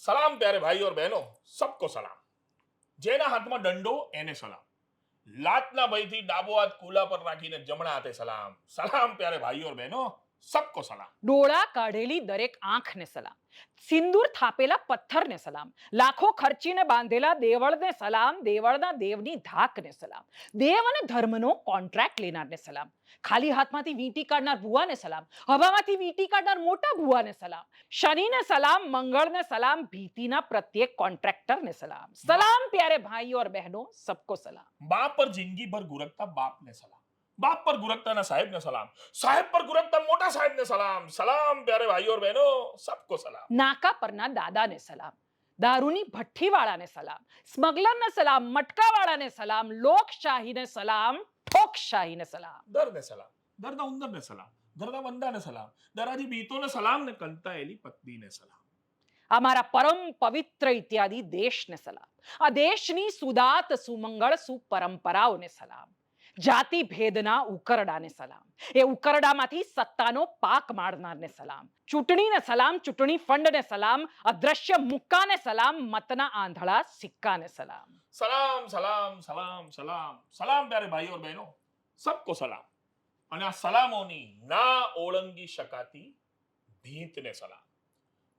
सलाम प्यारे भाई और बहनों, सबको सलाम। જેના હાથમાં દંડો એને સલામ. લાતના ભયથી ડાબો હાથ કુલા પર રાખીને જમણા હાથે સલામ. સલામ પ્યારે ભાઈઓ और બહેનો, सबको સલામ. ડોળા કાઢેલી દરેક આંખને સલામ, સિંદૂર થાપેલા પથ્થરને સલામ, લાખો ખર્ચીને બાંધેલા દેવળને સલામ, દેવળના દેવની ધાકને સલામ, દેવ અને ધર્મનો કોન્ટ્રાક્ટ લેનારને સલામ, ખાલી હાથમાંથી વીંટી કાઢનાર ભુવાને સલામ, હવામાંથી વીંટી કાઢનાર મોટા ભુવાને સલામ, શનિને સલામ, મંગળને સલામ, ભીતિના પ્રત્યેક કોન્ટ્રાક્ટરને સલામ. સલામ પ્યારે ભાઈઓ और બહેનો, सबको સલામ. બાપ પર જિંદગી ભર ગુરકતા બાપને સલામ. બાપ પર ગુરકતાના સાહેબને સલામ. સાહેબ પર ગુરકતા મોટા સાહેબને સલામ. સલામ પ્યારે ભાઈઓ और બહેનો, सबको સલામ. નાકા પરના દાદાને સલામ, દારૂની ભઠ્ઠીવાળાને સલામ, સ્મગલરને સલામ, મટકાવાળાને સલામ, લોકશાહીને સલામ, ઠોકશાહીને સલામ. દરને સલામ. દરના ઉંદરને સલામ. દરના બંદાને સલામ. દરાજી બીતોને સલામ ને કંટાયેલી પત્નીને સલામ. અમારા પરમ પવિત્ર ઇત્યાદિ દેશને સલામ, આ દેશની સુદાત સુમંગળ સુપરંપરાઓને સલામ, જાતિ ભેદના ઉકરડાને સલામ, એ ઉકરડામાંથી સત્તાનો પાક મારનારને સલામ, ચૂંટણીને સલામ, ચૂંટણી ફંડને સલામ, અદ્રશ્ય મુક્કાને સલામ, મતના આંધળા સિક્કાને સલામ. સલામ સલામ સલામ સલામ. સલામ પ્યારે ભાઈઓ और બહેનો, सबको સલામ. અને આ સલામોની ના ઓળંગી શકાતી ભીતને સલામ.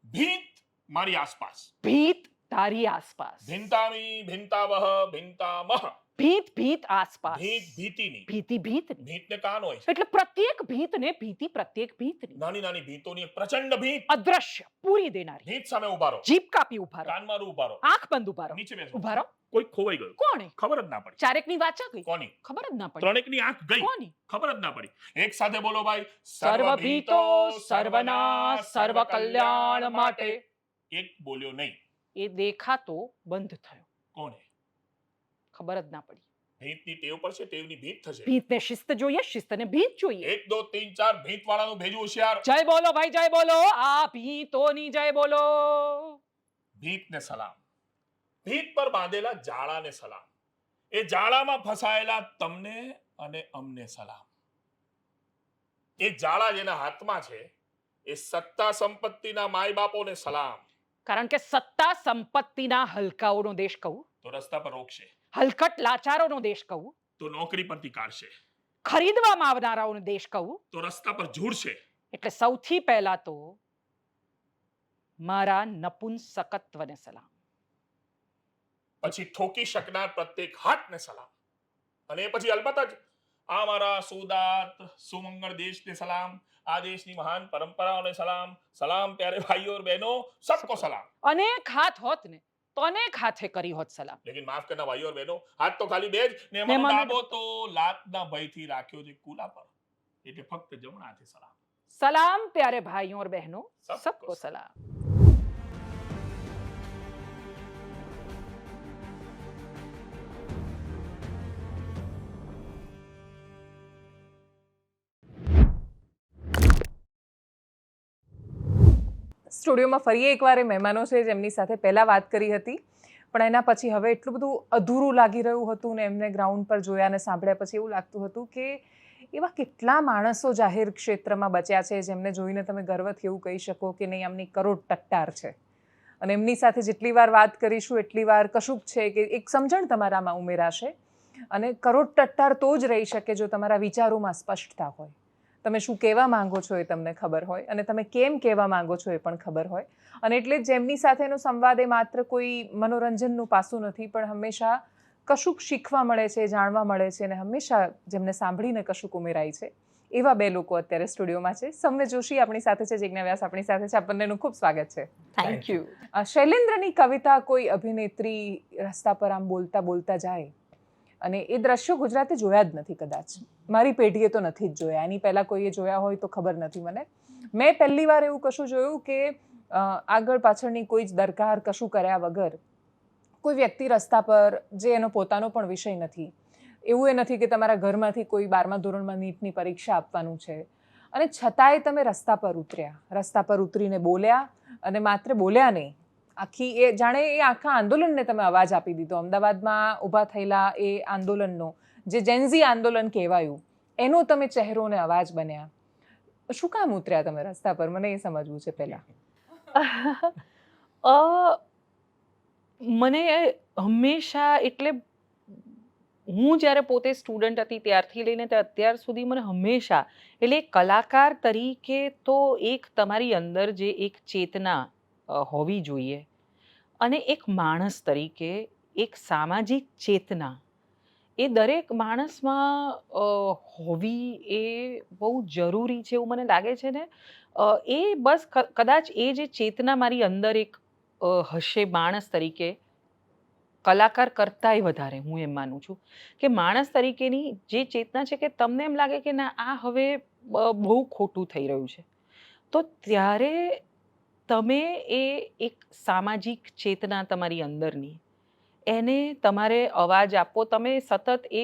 ભીત મારી આસપાસ. ભીત તારી આસપાસ, ભિંતામી ભિંતાવહ ભિંતામહ. ભીત ભીત આસપાસ, ભીત ભીતિની. ભીતિ ભીતની. ભીતને કાન હોય છે. એટલે પ્રત્યેક ભીતને ભીતિ પ્રત્યેક ભીતની. નાની નાની ભીતોની એક પ્રચંડ ભીત. અદ્રશ્ય પૂરી દેનારી. ભીત સામે ઉભા રહો. જીભ કાપી ઉભા રહો, કાનમાં ઉભા રહો. આંખ બંધ ઉભા રહો, નીચે બેસો. ઉભા રહો. કોઈ ખોવાઈ ગયું. કોણે? ખબર જ ના પડી. ચારેકની વાચા ગઈ, કોની? ખબર જ ના પડી. ત્રણેકની આંખ ગઈ. કોની? ખબર જ ના પડી. એક સાથે બોલો ભાઈ. સર્વભીતો સર્વનાશ સર્વ કલ્યાણ માટે. એક બોલ્યો નહીં. એ દેખાતો બંધ થયો, કોને? ખબર જ ના પડી. ભીતની ટેવ પડશે, ટેવની ભીત થશે. ભીતને શિસ્ત જોઈએ, શિસ્તને ભીત જોઈએ. 1 2 3 4 ભીત વાળાનું ભેજું હોશિયાર. જય બોલો ભાઈ, જય બોલો. આ ભીતોની જય બોલો. ભીતને સલામ. ભીત પર બાંધેલા જાળાને સલામ. એ જાળામાં ફસાયેલા તમને અને અમને સલામ. એ જાળા જેના હાથમાં છે, એ સત્તા સંપત્તિના માય બાપોને સલામ. કારણ કે સત્તા સંપત્તિના હલકાઓનો દેશ કહું, તો રસ્તા પર રોકશે, હલકટ લાચારોનો દેશ કહું, તો નોકરી પરથી કાઢશે, ખરીદવામાં આવનારાઓનો દેશ કહું, તો રસ્તા પર ઝૂડશે. એટલે સૌથી પહેલા તો મારા નપુંસકત્વને સલામ, પછી ઠોકી શકનાર પ્રત્યેક હાથને સલામ. અને એ પછી અલબત્ત જ આ મારા સુદાત સુમંગળ દેશને સલામ. આ દેશની મહાન પરંપરાઓને સલામ. સલામ પ્યારે ભાઈઓ और બહેનો, सबको સલામ. અનેક હાથ હોત ને તો અનેક હાથે કરી હોત સલામ. લેકિન માફ કરના ભાઈઓ और બહેનો, હાથ તો ખાલી બે જ ને ને એમાં મને- ડાબો તો લાતના ભયથી રાખ્યો છે કુલા પર, એટલે ફક્ત જમણા હાથે સલામ. સલામ પ્યારે ભાઈઓ और બહેનો, सबको सबको સલામ. સ્ટુડિયોમાં ફરી એકવાર એ મહેમાનો છે જેમની સાથે પહેલાં વાત કરી હતી, પણ એના પછી હવે એટલું બધું અધૂરું લાગી રહ્યું હતું ને એમને ગ્રાઉન્ડ પર જોયા અને સાંભળ્યા પછી એવું લાગતું હતું કે એવા કેટલા માણસો જાહેર ક્ષેત્રમાં બચ્યા છે જેમને જોઈને તમે ગર્વથી એવું કહી શકો કે નહીં, આમની કરોડ ટટ્ટાર છે. અને એમની સાથે જેટલી વાર વાત કરીશું એટલી વાર કશુંક છે કે એક સમજણ તમારામાં ઉમેરાશે. અને કરોડ ટટ્ટાર તો જ રહી શકે જો તમારા વિચારોમાં સ્પષ્ટતા હોય, તમે શું કહેવા માંગો છો એ તમને ખબર હોય અને તમે કેમ કહેવા માંગો છો એ પણ ખબર હોય. અને એટલે જ જેમની સાથેનો સંવાદ એ માત્ર કોઈ મનોરંજનનું પાસું નથી, પણ હંમેશા કશુંક શીખવા મળે છે, જાણવા મળે છે અને હંમેશા જેમને સાંભળીને કશુંક ઉમેરાય છે. એવા બે લોકો અત્યારે સ્ટુડિયોમાં છે. સૌમ્ય જોશી આપણી સાથે છે, જિજ્ઞા વ્યાસ આપણી સાથે છે. આ બંનેનું ખૂબ સ્વાગત છે. Thank you. શૈલેન્દ્રની કવિતા કોઈ અભિનેત્રી રસ્તા પર આમ બોલતા બોલતા જાય અને એ દ્રશ્યો ગુજરાતે જોયા જ નથી કદાચ. મારી પેઢીએ તો નથી જ જોયા, એની પહેલાં કોઈએ જોયા હોય તો ખબર નથી મને. મેં પહેલી વાર એવું કશું જોયું કે આગળ પાછળની કોઈ જ દરકાર કશું કર્યા વગર કોઈ વ્યક્તિ રસ્તા પર, જે એનો પોતાનો પણ વિષય નથી, એવું એ નથી કે તમારા ઘરમાંથી કોઈ 12મા ધોરણમાં નીટની પરીક્ષા આપવાનું છે અને છતાંય તમે રસ્તા પર ઉતર્યા, રસ્તા પર ઉતરીને બોલ્યા. અને માત્ર બોલ્યા નહીં, આખી એ જાણે એ આખા આંદોલનને તમે અવાજ આપી દીધો. અમદાવાદમાં ઊભા થયેલા એ આંદોલનનો, જે જેનઝી આંદોલન કહેવાયું, એનો તમે ચહેરો ને અવાજ બન્યા. શું કામ ઉતર્યા તમે રસ્તા પર? મને એ સમજવું છે પહેલા. અ મને હંમેશા એટલે હું જ્યારે પોતે સ્ટુડન્ટ હતી ત્યારથી લઈને તે અત્યાર સુધી મને હંમેશા એટલે એક કલાકાર તરીકે તો એક તમારી અંદર જે એક ચેતના હોવી જોઈએ અને એક માણસ તરીકે એક સામાજિક ચેતના એ દરેક માણસમાં હોવી એ બહુ જરૂરી છે એવું મને લાગે છે ને. એ બસ કદાચ એ જે ચેતના મારી અંદર એક હશે માણસ તરીકે, કલાકાર કરતાંય વધારે હું એમ માનું છું કે માણસ તરીકેની જે ચેતના છે કે તમને એમ લાગે કે ના આ હવે બહુ ખોટું થઈ રહ્યું છે, તો ત્યારે તમે એ એક સામાજિક ચેતના તમારી અંદરની એને તમારે અવાજ આપવો. તમે સતત એ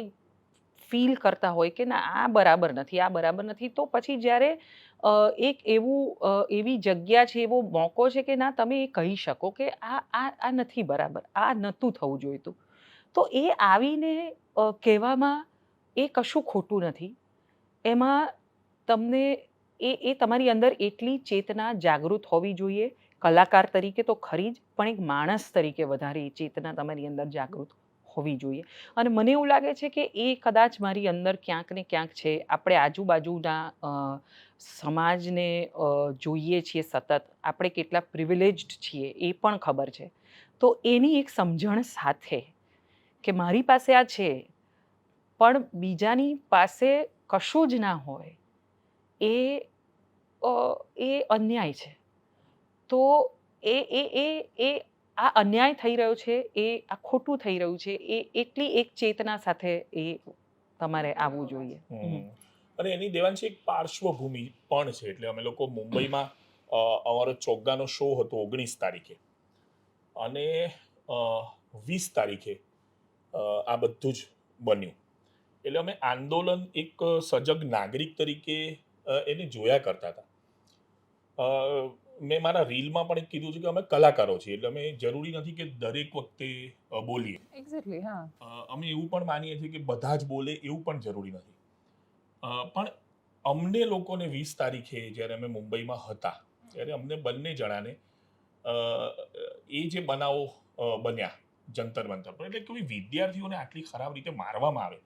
ફીલ કરતા હોય કે ના આ બરાબર નથી, આ બરાબર નથી, તો પછી જ્યારે એક એવી જગ્યા છે, એવો મોકો છે કે ના તમે એ કહી શકો કે આ નથી બરાબર, આ નહોતું થવું જોઈતું, તો એ આવીને કહેવામાં એ કશું ખોટું નથી. એમાં તમને એ તમારી અંદર એટલી ચેતના જાગૃત હોવી જોઈએ. કલાકાર તરીકે તો ખરી જ, પણ એક માણસ તરીકે વધારે એ ચેતના તમારી અંદર જાગૃત હોવી જોઈએ. અને મને એવું લાગે છે કે એ કદાચ મારી અંદર ક્યાંક ને ક્યાંક છે. આપણે આજુબાજુના સમાજને જોઈએ છીએ સતત, આપણે કેટલા પ્રિવિલેજ્ડ છીએ એ પણ ખબર છે. તો એની એક સમજણ સાથે કે મારી પાસે આ છે પણ બીજાની પાસે કશું જ ના હોય, એ અન્યાય છે. તો એ એ એ એ આ અન્યાય થઈ રહ્યો છે, એ આ ખોટું થઈ રહ્યું છે, એ એટલી એક ચેતના સાથે એ તમારે આવવું જોઈએ. અને એની દેવાંશી એક પાર્શ્વભૂમિ પણ છે. એટલે અમે લોકો મુંબઈમાં અમારો ચોગ્ગાનો શો હતો 19 તારીખે, અને 20 તારીખે આ બધું જ બન્યું. એટલે અમે આંદોલન એક સજગ નાગરિક તરીકે એને જોયા કરતા હતા. મેં મારા રીલમાં પણ એક કીધું છે કે અમે કલાકારો છીએ, એટલે અમે જરૂરી નથી કે દરેક વખતે બોલીએ. એક્ઝેક્ટલી, હા. અમે એવું પણ માનીએ છીએ કે બધા જ બોલે એવું પણ જરૂરી નથી. પણ અમને લોકોને 20 તારીખે જ્યારે અમે મુંબઈમાં હતા ત્યારે અમને બંને જણાને એ જે બનાવો બન્યા જંતર મંતર પર, એટલે કોઈ વિદ્યાર્થીઓને આટલી ખરાબ રીતે મારવામાં આવે,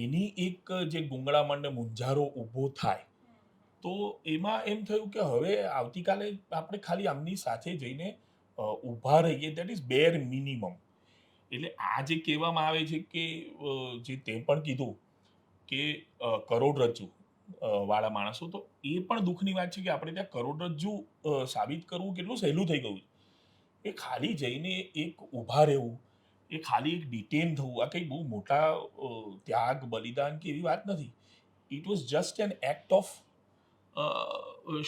એની એક જે ગુંગળામણ ને મૂંઝારો ઊભો થાય, તો એમાં એમ થયું કે હવે આવતીકાલે આપણે ખાલી આમની સાથે જઈને ઊભા રહીએ, દેટ ઇઝ બેર મિનિમમ. એટલે આ જે કહેવામાં આવે છે કે જે તે પણ કીધું કે કરોડરજ્જુ વાળા માણસો, તો એ પણ દુઃખની વાત છે કે આપણે ત્યાં કરોડરજ્જુ સાબિત કરવું કેટલું સહેલું થઈ ગયું. એ ખાલી જઈને એક ઊભા રહેવું, એ ખાલી એક ડિટેન થવું, આ કંઈ બહુ મોટા ત્યાગ બલિદાન કે એવી વાત નથી. It was just an act of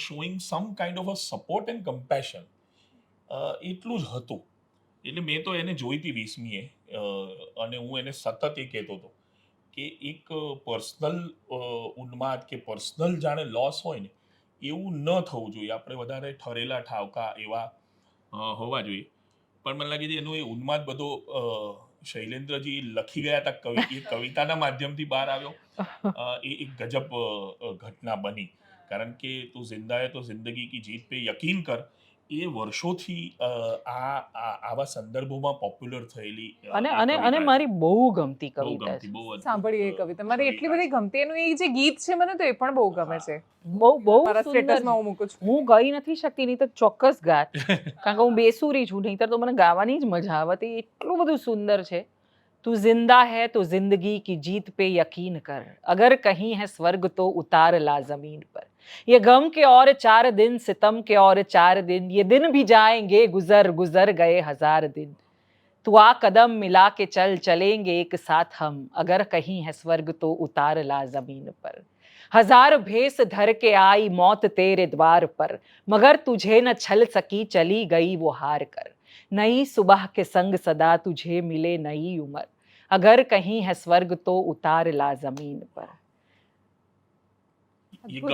showing some kind of a support and compassion, એટલું જ હતું. એટલે મેં તો એને જોઈ હતી 20મીએ, અને હું એને સતત એ કહેતો હતો કે એક પર્સનલ ઉન્માદ કે પર્સનલ જાણે લોસ હોય ને એવું ન થવું જોઈએ. આપણે વધારે ઠરેલા ઠાવકા એવા હોવા જોઈએ. પણ મને લાગે છે એનો એ ઉન્માદ બધો શૈલેન્દ્રજી લખી ગયા હતા, એ કવિતાના માધ્યમથી બહાર આવ્યો. એ એક ગજબ ઘટના બની, કારણ કે તું જિંદા હૈ તો જિંદગી કી જીત પે યકીન કર એ વર્ષોથી આવા સંદર્ભોમાં પોપ્યુલર થયેલી અને મારી બહુ ગમતી બહુ કવિતા ગમતી, છે. બહુ સાંભળીએ એ કવિતા મારી એટલી બધી ગમતી, એનું એ જે ગીત છે મને તો એ પણ બહુ ગમે છે. બહુ મારા સુંદર સ્ટેટસમાં છે. હું મૂકું છું. હું ગઈ નથી શકતી, નહીં તો ચોક્કસ ગાત, કારણ કે હું બેસુરી છું, નહીંતર તો મને ગાવાની જ મજા આવતી. એટલું બધું સુંદર છે. તું જિંદા હૈ તો જિંદગી की जीत पे यकीन कर, अगर कहीं है स्वर्ग तो उतार ला जमीन पर, ये गम के और 4 दिन, सितम के और 4 दिन, ये दिन भी जाएंगे गुजर गुजर गए 1000 दिन, तू आ कदम मिला के चल चलेंगे एक साथ हम, अगर कहीं है स्वर्ग तो उतार ला जमीन पर, 1000 भेस धर के आई मौत तेरे द्वार पर, मगर तुझे न छल सकी चली गई वो हार कर, नई सुबह के संग सदा तुझे मिले नई उम्र, अगर कहीं है स्वर्ग तो उतार ला जमीन पर,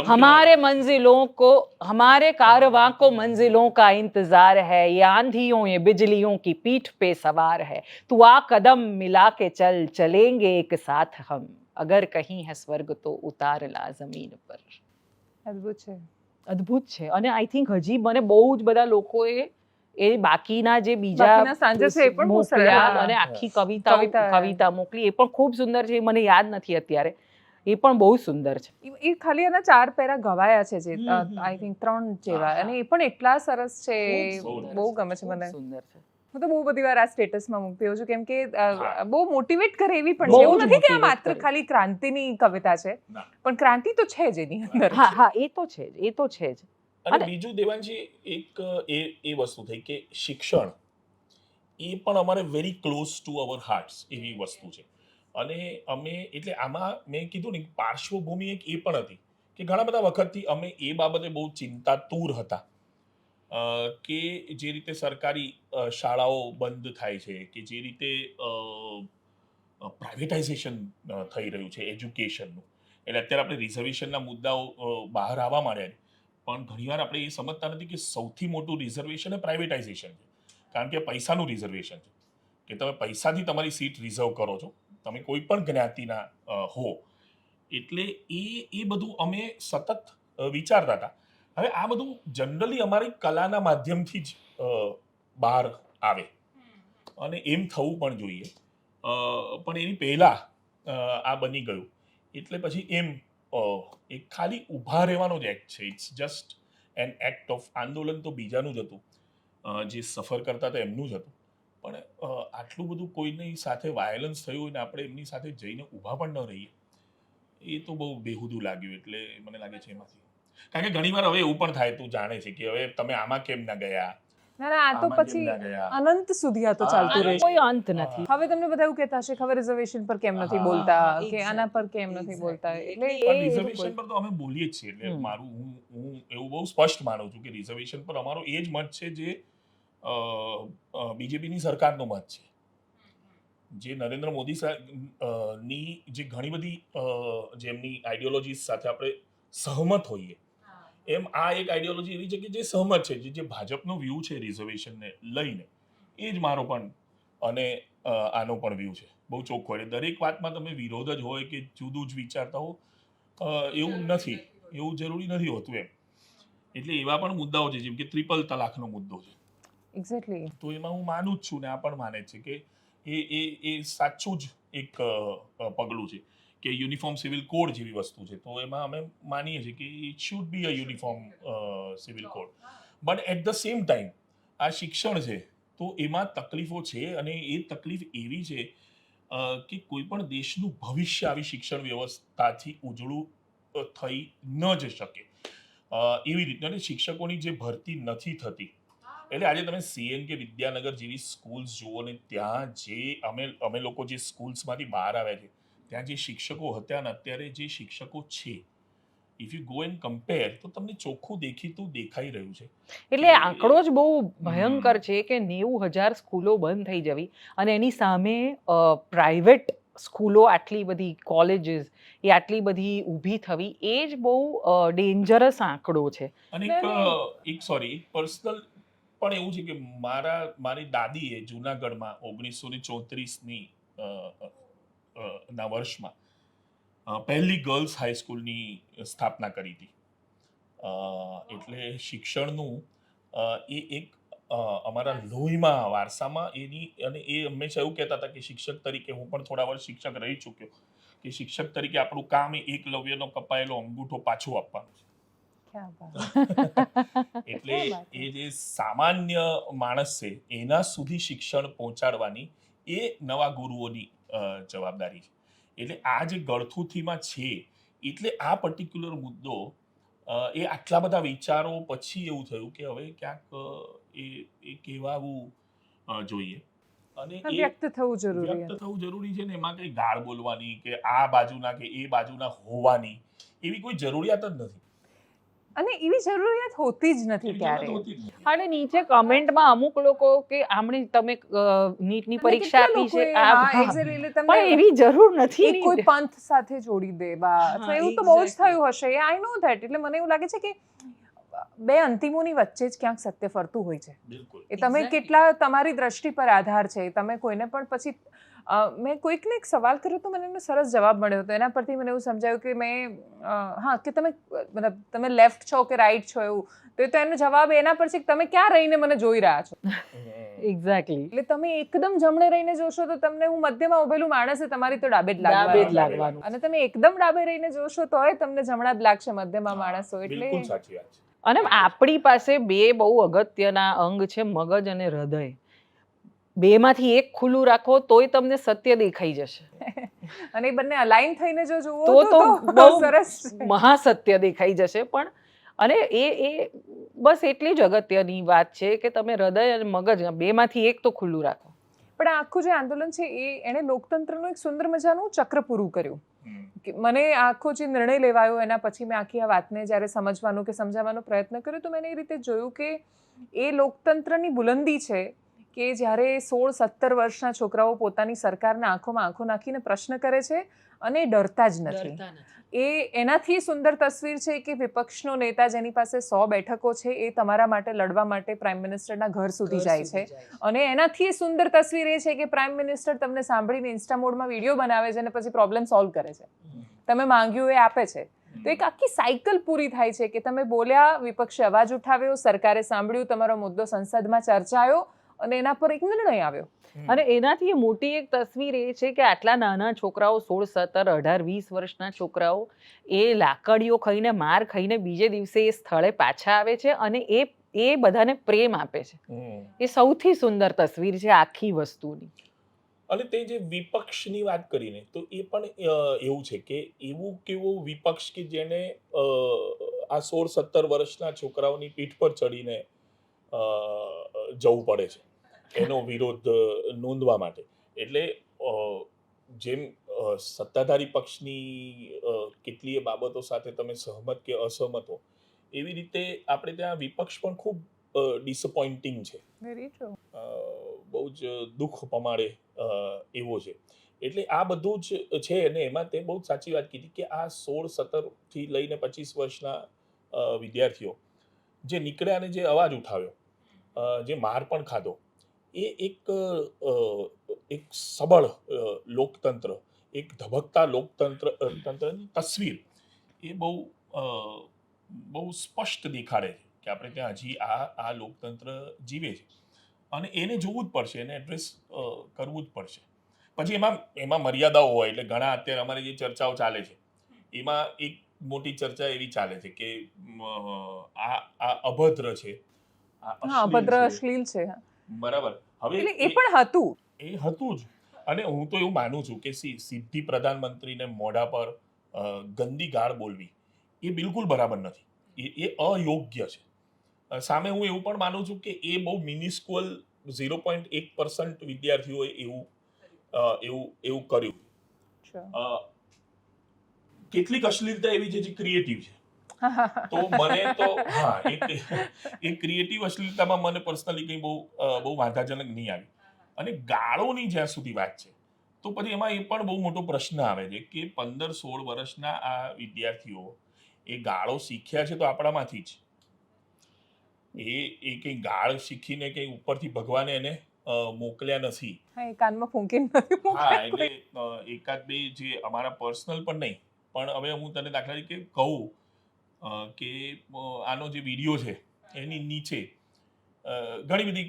हमारे मंजिलों को, हमारे कारवां को मंजिलों का इंतजार है, ये आंधियों ये बिजलियों की पीठ पे सवार है, तू आ कदम मिला के चल चलेंगे एक साथ हम, अगर कहीं है स्वर्ग तो उतार ला जमीन पर. અદ્ભુત છે. અદ્ભુત છે. અને આઈ થિંક હજી મને બહુ જ બધા લોકોએ એ બાકીના જે બીજા બાકીના સાંજે છે એ પણ બહુ સરસ. મોકલ્યા હા. અને આખી કવિતા. કવિતા મોકલી એ પણ ખૂબ સુંદર છે. એ મને યાદ નથી અત્યારે. એ પણ બહુ સુંદર છે. એ ખાલી એના 4 પેરા ગવાયા છે જે હમ. આઈ થિંક 3 જેવા, હા. અને એ પણ એટલા સરસ છે. ખૂબ સુંદર બહુ છે, ગમે છે ખૂબ મને. સુંદર છે. હું તો બહુ બધી વાર આ સ્ટેટસમાં મૂકતી હોઉં છું, કેમ કે હા. બહુ મોટિવેટ કરે એવી પણ બહુ છે. એવું જ નથી કે આ motivate માત્ર કરે. ખાલી ક્રાંતિની કવિતા છે, ના. પણ ક્રાંતિ તો છે જ એની અંદર. હા હા, એ તો છે જ, એ તો છે જ. અને અને- બીજું દેવાંશી, એક એ વસ્તુ થઈ કે શિક્ષણ એ પણ અમારે very close to our hearts એવી વસ્તુ છે. અને અમે એટલે આમાં મેં કીધું ને પાર્શ્વભૂમિ એક એ પણ હતી કે ઘણા બધા વખતથી અમે એ બાબતે બહુ ચિંતાતુર હતા કે જે રીતે સરકારી શાળાઓ બંધ થાય છે, કે જે રીતે પ્રાઇવેટાઇઝેશન થઈ રહ્યું છે એજ્યુકેશનનું. એટલે અત્યારે આપણે રિઝર્વેશનના મુદ્દાઓ બહાર આવવા માંડ્યા છે, પણ ઘણીવાર આપણે એ સમજતા નથી કે સૌથી મોટું રિઝર્વેશન એ પ્રાઇવેટાઇઝેશન છે. કારણ કે પૈસાનું રિઝર્વેશન છે, કે તમે પૈસાથી તમારી સીટ રિઝર્વ કરો છો, તમે કોઈ પણ જ્ઞાતિના હો. એટલે એ બધું અમે સતત વિચારતા હતા. હવે આ બધું જનરલી અમારી કલાના માધ્યમથી જ બહાર આવે અને એમ થવું પણ જોઈએ. પણ એની પહેલાં આ બની ગયું એટલે પછી એમ એક ખાલી ઊભા રહેવાનો જ એક્ટ છે. It's just an act of આંદોલન તો બીજાનું જ હતું, જે સફર કરતા હતા એમનું જ હતું. પણ આટલું બધું કોઈની સાથે વાયલન્સ થયું હોય ને આપણે એમની સાથે જઈને ઊભા પણ ન રહીએ, એ તો બહુ બેહુદું લાગ્યું. એટલે મને લાગે છે એમાંથી, કારણ કે ઘણીવાર હવે એવું પણ થાય, તું જાણે છે કે હવે તમે આમાં કેમ ના ગયા, ના ના, આ તો આમાં કેમ પછી ના ગયા. અનંત સુધી આ તો હા, ચાલતું આનો રહેશે. કોઈ અંત નથી. હવે તમને બધા એવું કહેતા હશે, ખબર રિઝર્વેશન પર કેમ નથી હા, બોલતા, હા, કે આના પર કેમ નથી exactly. બોલતા. એટલે એટલે પણ એ રિઝર્વેશન પર તો અમે બોલીએ જ છીએ. એટલે મારું હું એવું બહુ સ્પષ્ટ માનું છું કે રિઝર્વેશન પર અમારો એ જ મત છે જે બીજેપીની સરકારનો મત છે, જે નરેન્દ્ર મોદી ની જે ઘણી બધી જેમની આઈડિયોલોજી સાથે આપણે સહમત હોઈએ, એમ આ એક આઈડિયોલોજી એવી છે કે જે સહમત છે, જે ભાજપનો વ્યૂ છે રિઝર્વેશનને લઈને, એ જ મારો પણ અને આનો પણ વ્યૂ છે, બહુ ચોખ્ખો. એટલે દરેક વાતમાં તમે વિરોધ જ હોય કે જુદું જ વિચારતા હો, એવું નથી, એવું જરૂરી નથી હોતું એમ. એટલે એવા પણ મુદ્દાઓ છે, જેમ કે ટ્રિપલ તલાકનો મુદ્દો છે, એક્ઝેક્ટલી. તો એમાં હું માનું જ છું ને આ પણ માને છે કે એ સાચું જ એક પગલું છે કે યુનિફોર્મ સિવિલ કોડ જેવી વસ્તુ છે. તો એમાં અમે માનીએ છીએ કે it should be a uniform civil code. But at the same time આ શિક્ષણ છે, તો એમાં તકલીફો છે, અને એ તકલીફ એવી છે કે કોઈ પણ દેશનું ભવિષ્ય આવી શિક્ષણ વ્યવસ્થાથી ઉજળું થઈ ન જ શકે. એવી રીતે અને શિક્ષકોની જે ભરતી નથી થતી, એટલે આજે તમે સીએન કે વિદ્યાનગર જેવી સ્કૂલ્સ જુઓ ને, ત્યાં જે અમે લોકો જે સ્કૂલ્સમાંથી બહાર આવ્યા છે, ત્યાં જે શિક્ષકો હતા ને અત્યારે જે શિક્ષકો છે, if you go and compare, તો તમને ચોખ્ખું દેખીતું દેખાઈ રહ્યું છે. એટલે આંકડો જ બહુ ભયંકર છે કે 90,000 સ્કૂલો બંધ થઈ જવી અને એની સામે પ્રાઇવેટ સ્કૂલો આટલી બધી, કોલેજીસ એ આટલી બધી ઊભી થવી, એ જ બહુ ડેન્જરસ આંકડો છે. અને એક પર્સનલ પણ એવું છે કે મારી દાદીએ જુનાગઢમાં 1934ની ના વર્ષમાં પહેલી ગર્લ્સ હાઈસ્કૂલની સ્થાપના કરી હતી. એટલે શિક્ષણનું એ એક અમારા લોહીમાં, વારસામાં એની, અને એ હંમેશા એવું કહેતા હતા કે શિક્ષક તરીકે હું પણ થોડા વર્ષ શિક્ષક રહી ચૂક્યો, કે શિક્ષક તરીકે આપણું કામ એ એકલવ્યનો કપાયેલો અંગૂઠો પાછું આપવાનું છે. એટલે એ જે સામાન્ય માણસ છે એના સુધી શિક્ષણ પહોંચાડવાની એ નવા ગુરુઓની જવાબદારી છે. એટલે આ જે ગળથુથીમાં છે, એટલે આ પર્ટિક્યુલર મુદ્દો એ આટલા બધા વિચારો પછી એવું થયું કે હવે ક્યાંક એ કહેવાવું જોઈએ, અને એ વ્યક્ત થવું જરૂરી વ્યક્ત થવું જરૂરી છે. ને એમાં કઈ ગાળ બોલવાની કે આ બાજુના કે એ બાજુના હોવાની એવી કોઈ જરૂરિયાત જ નથી. અને એવી જરૂરિયાત હોતી જ નથી એવી ક્યારે. જરૂરિયાત હોતી જ નથી. અને નીચે કમેન્ટમાં અમુક લોકો કે આમણે તમે નીટની પરીક્ષા આપી છે, પણ એવી જરૂર નથી. એ કોઈ પંથ સાથે જોડી દે બા, અથવા એવું તો બહુ જ થયું હશે. આઈ નો ધેટ. એટલે મને એવું લાગે છે કે બે અંતિમોની વચ્ચે જ ક્યાંક સત્ય ફરતું હોય છે. બિલકુલ. એ તમે કેટલા, તમારી દ્રષ્ટિ પર આધાર છે. તમે કોઈને પણ પછી મેં કોઈકને એક સવાલ કર્યો તો મને એનો સરસ જવાબ મળ્યો હતો. એના પરથી મને એવું સમજાયું કે હા કે તમે મતલબ તમે લેફ્ટ છો કે રાઈટ છો એવું, તો એનો જવાબ એના પર છે કે તમે ક્યાં રહીને મને જોઈ રહ્યા છો. એક્ઝેક્ટલી. એટલે તમે એકદમ જમણે રહીને જોશો તો તમને હું મધ્યમાં ઉભેલું માણસ તમારી તો ડાબે જ ડાબે જ લાગવાનું. લાગવાનું. અને તમે એકદમ ડાબે રહીને જોશો તોય તમને જમણા જ લાગશે મધ્યમાં માણસો. એટલે બિલકુલ સાચી વાત છે. અને આપણી પાસે બે બહુ અગત્યના અંગ છે, મગજ અને હૃદય. બેમાંથી એક ખુલ્લું રાખો તોય તમને સત્ય દેખાઈ જશે, અને એ બંને અલાઈન થઈને જો જુઓ તો બહુ સરસ છે. મહાસત્ય દેખાઈ જશે. પણ અને એ બસ એટલી જ અગત્યની વાત છે કે તમે હૃદય અને મગજ બેમાંથી એક તો ખુલ્લું રાખો. પણ આ આખું જે આંદોલન છે એણે લોકતંત્રનું એક સુંદર મજાનું ચક્ર પૂરું કર્યું. મને આખો જે નિર્ણય લેવાયો એના પછી મેં આખી આ વાતને જ્યારે સમજવાનો કે સમજાવવાનો પ્રયત્ન કર્યો તો મેં એ રીતે જોયું કે એ લોકતંત્રની બુલંદી છે કે જ્યારે 16-17 વર્ષના છોકરાઓ પોતાની સરકારના આંખોમાં આંખો નાખીને પ્રશ્ન કરે છે અને ડરતા જ નથી. એનાથી સુંદર તસવીર છે કે વિપક્ષનો નેતા જેની પાસે 100 બેઠકો છે એ તમારા માટે લડવા માટે પ્રાઇમ મિનિસ્ટરના ઘર સુધી જાય છે. અને એનાથી સુંદર તસવીર એ છે કે પ્રાઇમ મિનિસ્ટર તમને સાંભળીને ઇન્સ્ટા મોડમાં વિડીયો બનાવે છે અને પછી પ્રોબ્લેમ સોલ્વ કરે છે. તમે માંગ્યું એ આપે છે. તો એક આખી સાયકલ પૂરી થાય છે કે તમે બોલ્યા, વિપક્ષે અવાજ ઉઠાવ્યો, સરકારે સાંભળ્યું, તમારો મુદ્દો સંસદમાં ચર્ચાયો અને એના પર એક નિર્ણય આવ્યો. અને એનાથી મોટી એક તસવીર એ છે કે આટલા નાના છોકરાઓ 16, 17, 18, 20 વર્ષના છોકરાઓ એ લાકડીઓ ખાઈને, માર ખાઈને બીજે દિવસે એ સ્થળે પાછા આવે છે અને એ બધાને પ્રેમ આપે છે. એ સૌથી સુંદર તસવીર છે આખી વસ્તુની. અને તે જે વિપક્ષની વાત કરીને તો એ પણ એવું છે કે એવું કેવો વિપક્ષ કે જેને આ 16-17 વર્ષના છોકરાઓની પીઠ પર ચડીને જવું પડે છે એનો વિરોધ નોંધવા માટે. એટલે જેમ સત્તાધારી પક્ષની કેટલીય બાબતો સાથે તમે સહમત કે અસહમત હો, એવી રીતે આપણે ત્યાં વિપક્ષ પણ ખૂબ ડિસઅપોઇન્ટિંગ છે. બહુ જ દુઃખ પમાડે એવો છે. એટલે આ બધું જ છે અને એમાં તે બહુ સાચી વાત કીધી કે આ 16-17 થી લઈને 25 વર્ષના વિદ્યાર્થીઓ જે નીકળ્યા અને જે અવાજ ઉઠાવ્યો, જે માર પણ ખાધો, એ એક સબળ લોકતંત્ર, એક ધબકતા તંત્રની તસવીર એ બહુ સ્પષ્ટ દેખાડે છે કે આપણે ત્યાં હજી આ લોકતંત્ર જીવે છે અને એને જોવું જ પડશે, એને એડ્રેસ કરવું જ પડશે. પછી એમાં મર્યાદાઓ હોય. એટલે ઘણા અત્યારે અમારી જે ચર્ચાઓ ચાલે છે એમાં એક મોટી ચર્ચા એવી ચાલે છે કે આ અભદ્ર છે, આ અભદ્ર અશ્લીલ અશ્લીલ છે. બરાબર. હવે એટલે એ પણ હતું. એ હતું જ. અને હું તો એવું માનું છું કે સીધી પ્રધાનમંત્રીને મોઢા પર ગંદી ગાળ બોલવી એ બિલકુલ બરાબર નથી. એ અયોગ્ય છે. સામે હું એવું પણ માનું છું કે એ બહુ મિનિસ્ક્યુઅલ 0.1% વિદ્યાર્થીઓએ એવું કર્યું. કેટલીક અશ્લીલતા એવી છે જે ક્રિએટિવ છે. તો મને તો એ ક્રિએટિવ અશ્લીલતામાં મને પર્સનલી કંઈ બહુ વાંધાજનક નહીં આવી. અને ગાળોની જ્યાં સુધી વાત છે તો પછી એમાં એ પણ બહુ મોટો પ્રશ્ન આવે છે કે 15-16 વર્ષના આ વિદ્યાર્થીઓ એ ગાળો શીખ્યા છે તો આપણામાંથી જ. એ કંઈ ગાળ શીખીને કંઈ ઉપરથી ભગવાને એને મોકલ્યા નથી. કાનમાં ફૂંકીને એટલે એકાદ બે જે અમારા પર્સનલ પણ નહીં, પણ હવે હું તને દાખલા તરીકે કહું કે આનો જે વિડીયો છે એની નીચે ઘણી બધી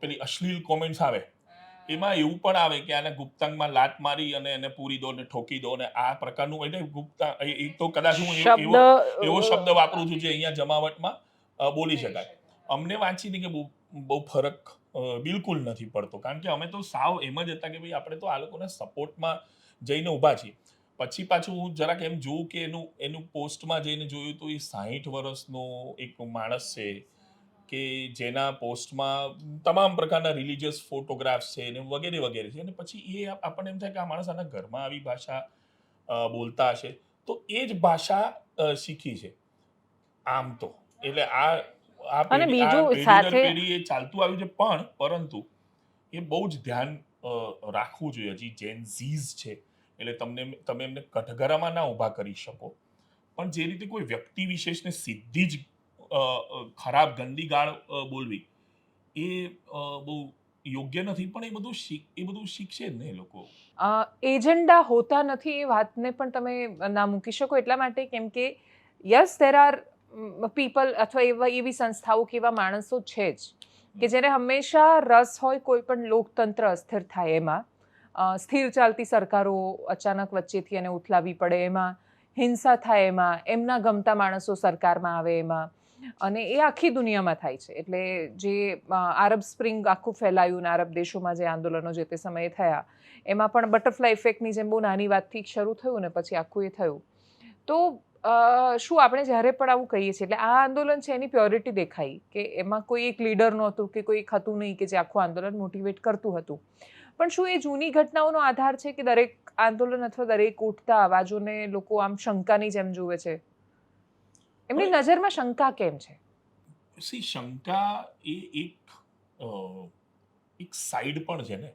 પેલી અશ્લીલ કોમેન્ટ્સ આવે. એમાં એવું પણ આવે કે આને ગુપ્તાંગમાં લાત મારી અને એને પૂરી દો ને ઠોકી દો ને આ પ્રકારનું. એટલે ગુપ્તા એ તો કદાચ હું એવો શબ્દ વાપરું છું જે અહીંયા જમાવટમાં બોલી શકાય. અમને વાંચીને કે બહુ ફરક બિલકુલ નથી પડતો, કારણ કે અમે તો સાવ એમ જ હતા કે ભાઈ આપણે તો આ લોકોના સપોર્ટમાં જઈને ઊભા છીએ. પછી પાછું હું જરાક એમ જોઉં કે એનું પોસ્ટમાં જઈને જોયું તો એ 60 વર્ષનો એક માણસ છે કે જેના પોસ્ટમાં તમામ પ્રકારના રિલિજિયસ ફોટોગ્રાફ્સ છે ને વગેરે વગેરે છે. અને પછી એ આપણને એમ થાય કે આ માણસ આના ઘરમાં આવી ભાષા બોલતા હશે તો એ જ ભાષા શીખી છે આમ તો. એટલે આ પેઢી એ ચાલતું આવ્યું છે. પણ પરંતુ એ બહુ જ ધ્યાન રાખવું જોઈએ. હજી જેન ઝીઝ છે એટલે તમે એમને કઠઘરામાં ના ઊભા કરી શકો, પણ જે રીતે કોઈ વ્યક્તિ વિશેષને સીધી જ ખરાબ ગંદી ગાળ બોલવી એ બહુ યોગ્ય નથી, પણ એ બધું શીખશે જ ને એ લોકો. એજન્ડા હોતા નથી એ વાતને પણ તમે ના મૂકી શકો, એટલા માટે કેમ કે યસ દેર આર પીપલ અથવા એવી સંસ્થાઓ કે એવા માણસો છે જ કે જેને હંમેશા રસ હોય કોઈ પણ લોકતંત્ર અસ્થિર થાય એમાં, સ્થિર ચાલતી સરકારો અચાનક વચ્ચેથી એને ઉથલાવી પડે એમાં, હિંસા થાય એમાં, એમના ગમતા માણસો સરકારમાં આવે એમાં, અને એ આખી દુનિયામાં થાય છે. એટલે જે આરબ સ્પ્રિંગ આખું ફેલાયું ને આરબ દેશોમાં જે આંદોલનો જે તે સમયે થયા એમાં પણ બટરફ્લાય ઇફેક્ટની જેમ બહુ નાની વાતથી શરૂ થયું ને પછી આખું એ થયું. તો શું આપણે જ્યારે પણ આવું કહીએ છીએ એટલે આ આંદોલન છે એની પ્યોરિટી દેખાઈ કે એમાં કોઈ એક લીડર નહોતું કે કોઈ એક હતું નહીં કે જે આખું આંદોલન મોટિવેટ કરતું હતું, પણ શું એ જૂની ઘટનાઓનો આધાર છે કે દરેક આંદોલન અથવા દરેક ઉઠતા અવાજોને લોકો આમ શંકાની જેમ જુએ છે? એમની નજરમાં શંકા કેમ છે? શંકા એ એક સાઈડ પણ છે ને.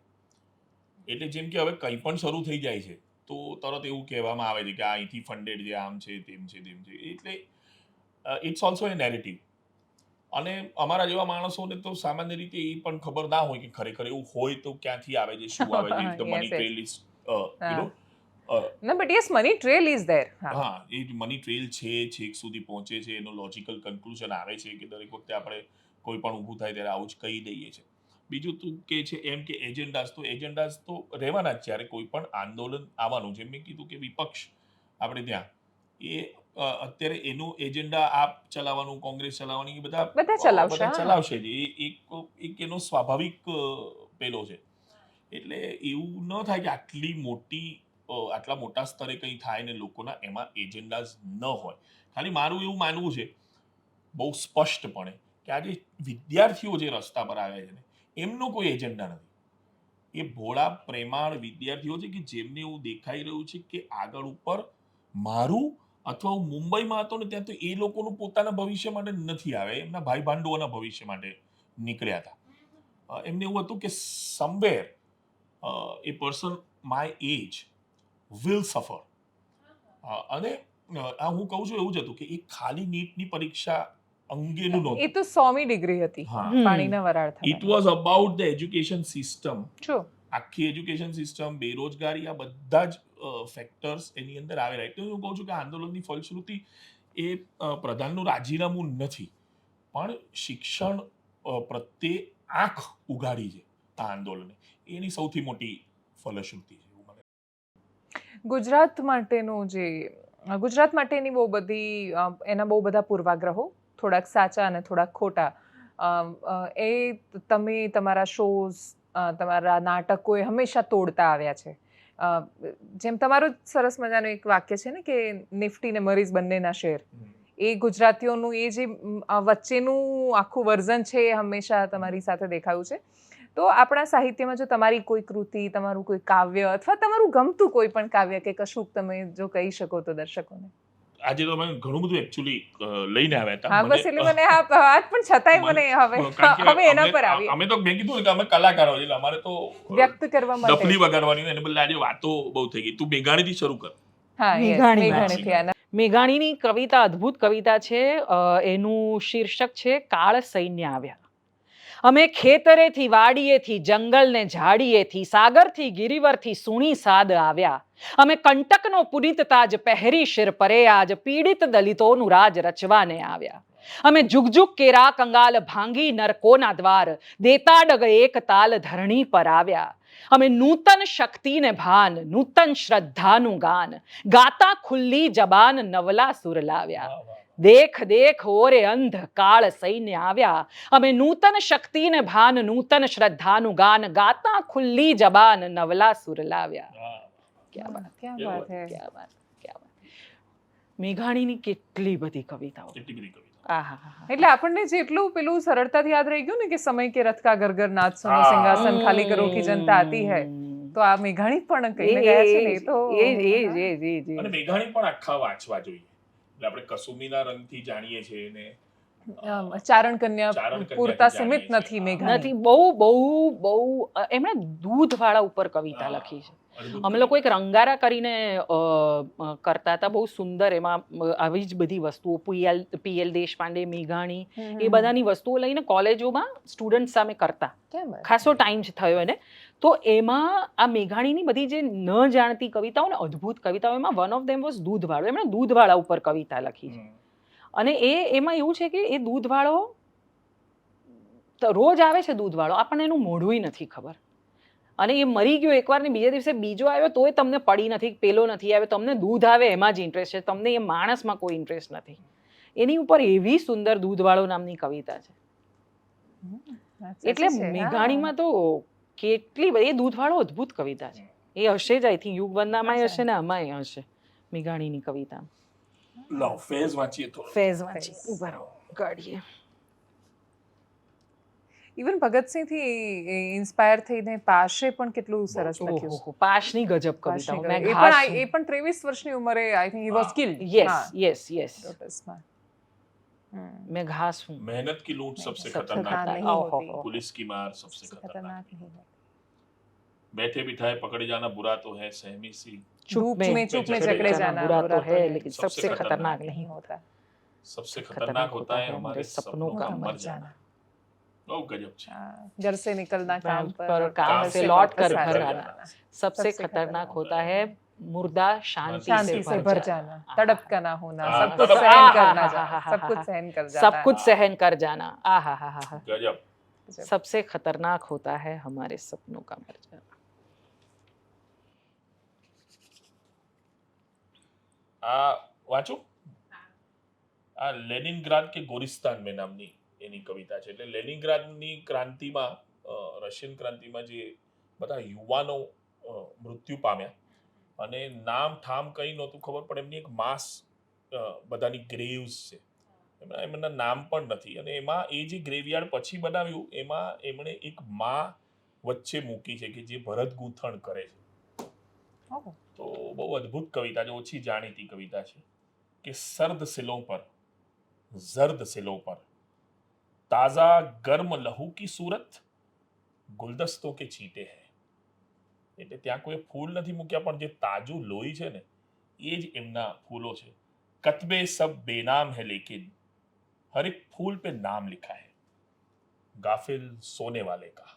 એટલે જેમ કે હવે કંઈ પણ શરૂ થઈ જાય છે તો તરત એવું કહેવામાં આવે છે કે આ અહીંથી ફંડેડ છે, આમ છે, તેમ છે, તેમ છે. એટલે ઇટ્સ ઓલ્સો એ નેરેટિવ. અને અમારા જેવા માણસોને તો સામાન્ય રીતે એ પણ ખબર ના હોય કે ખરેખર એવું હોય તો ક્યાંથી આવે છે, શું આવે છે. The money trail is No, but yes, money trail is there. હા, એ મની ટ્રેલ છે, છેક સુધી પહોંચે છે, એનો લોજિકલ કન્ક્લુઝન આવે છે કે દરેક વખતે આપણે કોઈ પણ ઊભું થાય ત્યારે આવું જ કહી દઈએ છીએ. બીજું તું કે છે એમ કે એજન્ડાસ તો રહેવાના જ. જ્યારે કોઈ પણ આંદોલન આવવાનું, જેમ મેં કીધું કે વિપક્ષ આપણે ત્યાં એ અત્યારે એનું એજન્ડા આપ ચલાવવાનું, કોંગ્રેસ ચલાવવાની, એ બધા ચલાવશે જ. એ એક એનો સ્વાભાવિક પેલો છે. એટલે એવું ન થાય કે આટલા મોટા સ્તરે કંઈ થાય ને લોકોના એમાં એજન્ડાઝ ન હોય. ખાલી મારું એવું માનવું છે બહુ સ્પષ્ટપણે કે આજે વિદ્યાર્થીઓ જે રસ્તા પર આવ્યા છે ને એમનો કોઈ એજન્ડા નથી. એ ભોળા પ્રેમાળ વિદ્યાર્થીઓ છે કે જેમને એવું દેખાઈ રહ્યું છે કે આગળ ઉપર મારું, અથવા હું મુંબઈમાં હતો ને ત્યાં તો એ લોકોનું પોતાના ભવિષ્ય માટે નથી આવે, એમના ભાઈ ભાંડુઓના ભવિષ્ય માટે નીકળ્યા હતા. એમને એવું હતું કે somewhere a person my age will suffer. અને આ હું કહું છું એવું જ હતું કે એ ખાલી નીટની પરીક્ષા અંગેનું નહોતું. એ તો 100મી ડિગ્રી હતી પાણીના વરાળ થવાની. It was about the education system. True. આખી એજ્યુકેશન સિસ્ટમ, બેરોજગારી, આ બધા જ ફેક્ટર્સ એની અંદર આવેલા. એટલે હું કહું છું કે આંદોલનની ફલશ્રુતિ એ પ્રધાનનું રાજીનામું નથી, પણ શિક્ષણ પ્રત્યે આંખ ઉગાડી છે આ આંદોલને. એની સૌથી મોટી ફલશ્રુતિ છે. ગુજરાત માટેની બહુ બધી એના બહુ બધા પૂર્વાગ્રહો, થોડાક સાચા અને થોડાક ખોટા, એ તમે તમારા શોઝ, તમારા નાટકોએ હંમેશા તોડતા આવ્યા છે. જેમ તમારું સરસ મજાનું એક વાક્ય છે ને કે નિફ્ટી ને મરીઝ બંનેના શેર, એ ગુજરાતીઓનું એ જે વચ્ચેનું આખું વર્ઝન છે એ હંમેશા તમારી સાથે દેખાયું છે. તો આપણા સાહિત્યમાં જો તમારી કોઈ કૃતિ, તમારું કોઈ કાવ્ય અથવા તમારું ગમતું કોઈ પણ કાવ્ય કે કશુંક તમે જો કહી શકો તો દર્શકોને. આજે તો અમે ઘણું બધું એકચ્યુઅલી લઈને આવ્યા હતા. હા, બસ એટલે મને આ વાત પણ છતાંય મને હવે એના પર આવીએ. અમે તો મેં કીધું કે અમે કલાકારો એટલે અમારે તો વ્યક્ત કરવા માટે ડફલી વગાડવાની, એને બદલે આજે વાતો બહુ થઈ ગઈ. તું મેઘાણીથી શરૂ કર. હા, મેઘાણીથી. મેઘાણીની કવિતા અદ્ભુત કવિતા છે. એનું શીર્ષક છે કાળ સૈન્ય આવ્યા. અમે ખેતરેથી, વાડીએથી, જંગલને ઝાડીએથી, સાગરથી, ગિરિવરથી સુણી સાદ આવ્યા. અમે કંટકનો પુનિત તાજ પહેરી શિર પરે આજ પીડિત દલિતોનું રાજ રચવાને આવ્યા. અમે જુગજુગ કેરા કંગાલ ભાંગી નરકોના દ્વાર દેતા ડગ એક તાલ ધરણી પર આવ્યા. અમે નૂતન શક્તિને ભાન, નૂતન શ્રદ્ધાનું ગાન ગાતા ખુલ્લી જબાન નવલા સુર લાવ્યા. દેખ દેખ ઓરે અંધ કાળ સૈન્ય આવ્યા. અમે નૂતન શક્તિને ભાન, નૂતન શ્રદ્ધાનું ગાન ગાતા ખુલ્લી જબાન નવલા સુર લાવ્યા. ક્યા બાત, ક્યા બાત હે, ક્યા બાત, ક્યા બાત. મેઘાણીની કેટલી બધી કવિતાઓ. એટલે આપણને જેટલું પેલું સરળતાથી યાદ રહી ગયું ને કે સમય કે રથ કા ગરગર નાદ સુનો સિંહાસન ખાલી કરો કી જનતા આતી હૈ, તો આ મેઘાણી પણ કહીને ગયા છે ને. તો અને મેઘાણી પણ આખા વાંચવા જોઈએ. આપણે કસુમીના રંગથી જાણીએ છીએ ને ચારણ કન્યા પૂરતા સીમિત નથી મેઘાણી. નથી, બહુ બહુ બહુ એમણે દૂધ વાળા ઉપર કવિતા લખી છે. અદ્ભુત અમે લોકો એક રંગારા કરીને કરતા હતા, બહુ સુંદર. એમાં આવી જ બધી વસ્તુઓ, પીએલ દેશપાંડે, મેઘાણી, એ બધાની વસ્તુઓ લઈને કોલેજોમાં સ્ટુડન્ટ સામે કરતા. ખાસો ટાઈમ થયો એને. તો એમાં આ મેઘાણીની બધી જે ન જાણતી કવિતાઓ ને, અદ્ભુત કવિતાઓ, એમાં વન ઓફ ધેમ વોઝ દૂધવાળો. એમણે દૂધવાળા ઉપર કવિતા લખી છે. અને એમાં એવું છે કે એ દૂધવાળો રોજ આવે છે, દૂધવાળો, આપણને એનું મોઢું નથી ખબર. અને એ મરી ગયો એકવાર ને બીજા દિવસે બીજો આવ્યો તોય તમને પડી નથી, પેલો નથી આવ્યો, તમને દૂધ આવે એમાં જ ઇન્ટરેસ્ટ છે, તમને એ માણસમાં કોઈ ઇન્ટરેસ્ટ નથી. એની ઉપર એવી સુંદર દૂધવાળો નામની કવિતા છે. એટલે મેઘાણીમાં તો કેટલી બધી, એ દૂધવાળો અદ્ભુત કવિતા છે. એ હશે જ, આઈ થિંક યુગવંદામાં હશે ને આમાંય હશે મેઘાણીની કવિતા. લો ફેઝ વાંચીએ તો ફેઝ વાંચી ઉભા રહો, કાઢીએ. ઇવન ભગતસિંહથી ઇન્સ્પાયર થઈને પાશે પણ કેટલું સરસ લખ્યું. ઓહો, પાશની ગજબ કવિતા. એ પણ 23 વર્ષની ઉંમરે I think he was killed. Yes. मैं घास हूँ, मेहनत की लूट सबसे खतरनाक खतरनाक नहीं है, होती, पुलिस की मार सबसे खतरनाक खतरनाक नहीं है, बैठे बिठाए पकड़े जाना बुरा तो है, सहमी सी धूप में जकड़े जाना बुरा तो है, लेकिन लेकिन सबसे खतरनाक नहीं होता. सबसे खतरनाक होता है हमारे सपनों का मर जाना. બહુ ગજબ છે. घर से निकलना, काम पर काम से लौट कर घर आना. सबसे खतरनाक होता है मुर्दा शांति से भर जाना. तड़प का ना होना, हाँ, सब कुछ तड़प- सहन करना, सब कुछ सहन कर जाना, सब कुछ सहन कर जाना. आहा, ગજબ. सबसे खतरनाक होता है हमारे सपनों का मर जाना. આ વાંચું. આ લેનિનગ્રાદ કે ગોરિસ્તાન મેં નામની એની કવિતા છે. એટલે લેનિનગ્રાદની ક્રાંતિમાં, રશિયન ક્રાંતિમાં જે બધા યુવાનો મૃત્યુ પામ્યા અને નામ ઠામ કંઈ નહોતું ખબર, પણ એમની એક માસ બધાની ગ્રેવ્સ છે, એમના નામ પણ નથી. અને એમાં એ જે ગ્રેવયાર્ડ પછી બનાવ્યું એમાં એમણે એક માં વચ્ચે મૂકી છે કે જે ભરત ગૂંથણ કરે છે. તો બહુ અદ્ભુત કવિતા છે, ઓછી જાણીતી કવિતા છે કે सर्द सिलों पर जर्द सिलों पर ताजा गर्म लहू की सूरत गुलदस्तों के छींटे हैं. એટલે ત્યાં કોઈ ફૂલ નથી મૂક્યા, પણ જે તાજું લોહી છે ને એ જ એમના ફૂલો છે. કતબે સબ બેનામ है लेकिन हर एक फूल पे नाम लिखा है. गाफिल सोने वाले का,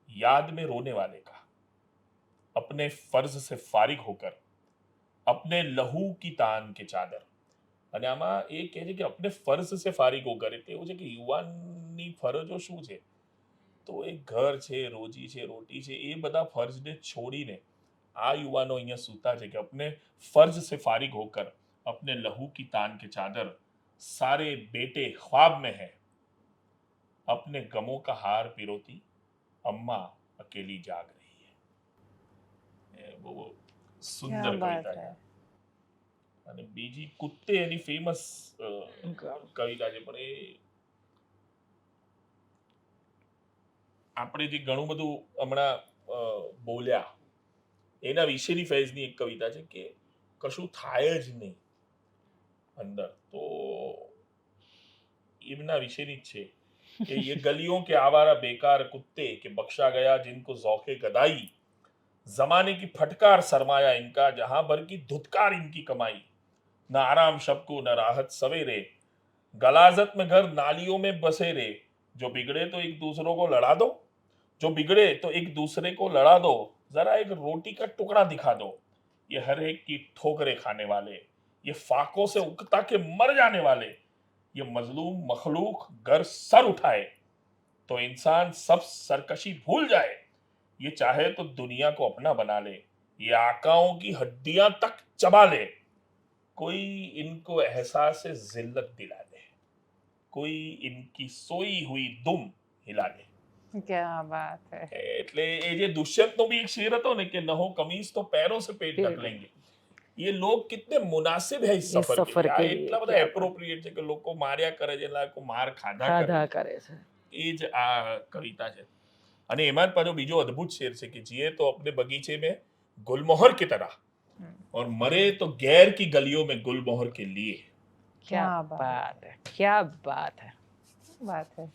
याद में रोने वाले का, अपने फर्ज से फारिग होकर अपने लहू की तान के चादर. અને આમાં એ કહે છે કે अपने फर्ज से फारिग होकर, એટલે એવું છે કે યુવાનની ફરજો શું છે, તો એ ઘર છે, રોજી છે, રોટી છે, એ બધા ફર્જને છોડીને આ યુવાનો અહીંયા સૂતા છે કે अपने फर्ज से फारिग होकर अपने लहू की तान के चादर सारे बेटे ख्वाब में है, अपने गमों का हार पिरोती अम्मा अकेली जाग रही है. એ બહુ સુંદર કવિતા છે. અને બીજી કુત્તે એની ફેમસ કવિતા છે, પણ એ આપણે જે ઘણું બધું હમણાં બોલ્યા એના વિશેની ફેઝની એક કવિતા છે કે કશું થાય જ નહીં અંદર, તો એમના વિશેની જ છે કે ये गलियों के आवारा बेकार कुत्ते के बख्शा गया जिनको ज़ौक़े गदाई, जमाने की फटकार सरमाया इनका, जहां भर की धुतकार इनकी कमाई, न आराम शब को न राहत सवेरे, गलाजत में घर नालियों में बसे रे, जो बिगड़े तो एक दूसरों को लड़ा दो, जो बिगड़े तो एक दूसरे को लड़ा दो, जरा एक रोटी का टुकड़ा दिखा दो, ये हर एक की ठोकरे खाने वाले, ये फाकों से उकता के मर जाने वाले, ये मजलूम मखलूक गर सर उठाए तो इंसान सब सरकशी भूल जाए, ये चाहे तो दुनिया को अपना बना ले, ये आकाओं की हड्डियां तक चबा ले, कोई इनको एहसास जिल्लत दिला दे, कोई इनकी सोई हुई दुम हिला दे. क्या बात है. એટલે એ જે દુષ્યંતનો બી એક શેર હતો ને કે ન हो कमीज तो पैरों से पेट ढक लेंगे, ये लोग कितने मुनासिब है इस सफर के लिए. એટલા બધા એપ્રોપ્રિએટ છે કે લોકો માર્યા કરે છે, લોકો માર ખાધા કરે છે. એ જ આ કવિતા છે. અને એમાં જ પાછો બીજો અદ્ભુત શેર છે કે જીએ તો अपने बगीचे में गुलमोहर की तरह और मरे तो गैर की गलियों में गुलमोहर के लिए. क्या बात है, क्या बात है, बात है.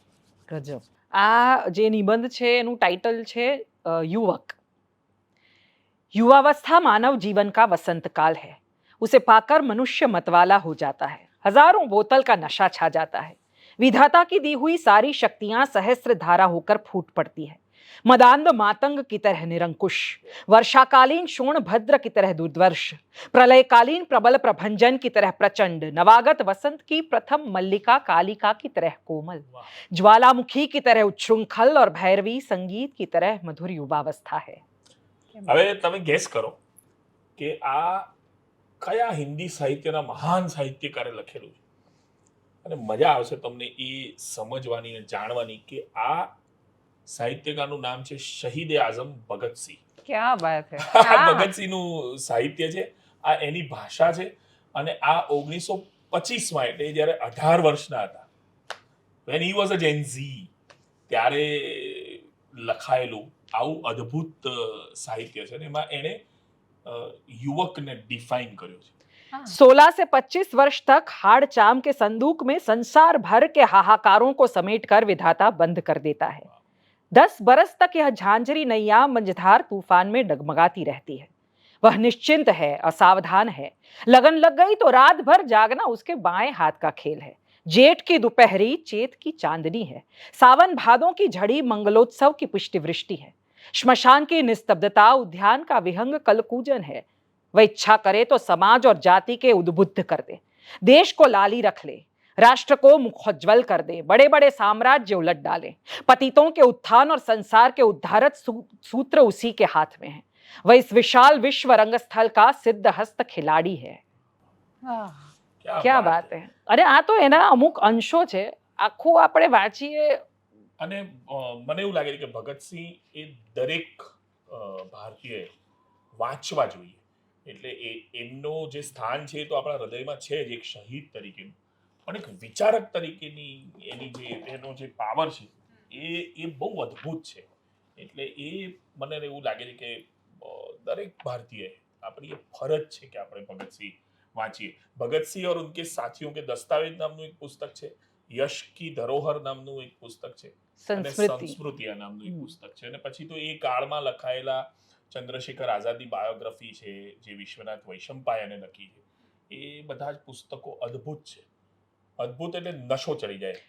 ગજબ. આ જે નિબંધ છે એનું ટાઇટલ છે યુવક. युवावस्था मानव जीवन का वसंत काल है। उसे पाकर मनुष्य मतवाला हो जाता है, हजारों बोतल का नशा छा जाता है। विधाता की दी हुई सारी शक्तियां सहस्त्र धारा होकर फूट पड़ती है। मदांध मातंग की तरह निरंकुश, वर्षाकालीन शोण भद्र की तरह दुर्धर्ष, प्रलयकालीन प्रबल प्रभंजन की तरह प्रचंड, नवागत वसंत की प्रथम मल्लिका कालिका की तरह कोमल, ज्वालामुखी की तरह उच्छृंखल और भैरवी संगीत की तरह मधुर युवावस्था है। હવે તમે ગેસ કરો કે આ કયા હિન્દી સાહિત્યના મહાન સાહિત્યકારે લખેલું છે, અને મજા આવશે તમને એ સમજવાની અને જાણવાની કે આ સાહિત્યકારનું નામ છે શહીદ આઝમ ભગતસિંહ. ક્યા બાત હે. આ ભગતસિંહનું સાહિત્ય છે, આ એની ભાષા છે, અને આ 1925માં એટલે જ્યારે 18 વર્ષના હતા, when he was a Gen Z, ત્યારે લખાયેલું આવું અદ્ભુત સાહિત્ય છે, અને એમાં એણે યુવકને ડિફાઇન કર્યો છે. 16 से 25 वर्ष तक हाड़ चाम के संदूक में संसार भर के हाहाकारों को समेटकर विधाता बंद कर देता है। 10 बरस तक यह झांझरी नैया मंझधार तूफान में डगमगाती रहती है। वह निश्चिंत है, असावधान है। लगन लग गई तो रात भर जागना उसके बाएं हाथ का खेल है। जेठ की दोपहरी चेत की चांदनी है। सावन भादों की झड़ी मंगलोत्सव की पुष्टि वृष्टि है। श्मशान की निस्तब्धता उद्यान का विहंग कलकूजन है। वह इच्छा करे तो समाज और जाति के उद्बुद्ध कर दे, देश को लाली रख ले, राष्ट्र को मुखोज्वल कर दे, बड़े बड़े साम्राज्य उलट डाले। पतितों के उत्थान और संसार के उद्धारक सूत्र उसी के हाथ में है। वह इस विशाल विश्व रंगस्थल का सिद्ध हस्त खिलाड़ी है। क्या बात है. अरे આ તો એના અમુક અંશો છે, આખું આપણે વાંચીએ. અને મને એવું લાગે છે કે ભગતસિંહ એ દરેક ભારતીય વાંચવા જોઈએ. એટલે એમનો જે સ્થાન છે એ તો આપણા હૃદયમાં છે જ, એક શહીદ તરીકેનું, પણ એક વિચારક તરીકેની એની જે એનો જે પાવર છે એ બહુ અદ્ભુત છે. એટલે એ મને એવું લાગે છે કે દરેક ભારતીય આપણી એ ફરજ છે કે આપણે ભગતસિંહ વાંચીએ. ભગતસિંહ और उनके साथियों के दस्तावेज નામનું એક પુસ્તક છે, યશ કી ધરોહર નામનું એક પુસ્તક છે, અને સંસ્કૃતિ નામનું એક પુસ્તક છે, અને પછી તો એ કાળમાં લખાયેલા ચંદ્રશેખર આઝાદની બાયોગ્રાફી છે જે વિશ્વનાથ વૈશંપાયને લખી છે, એ બધા જ પુસ્તકો અદ્ભુત છે. અદ્ભુત એટલે નશો ચડી જાય.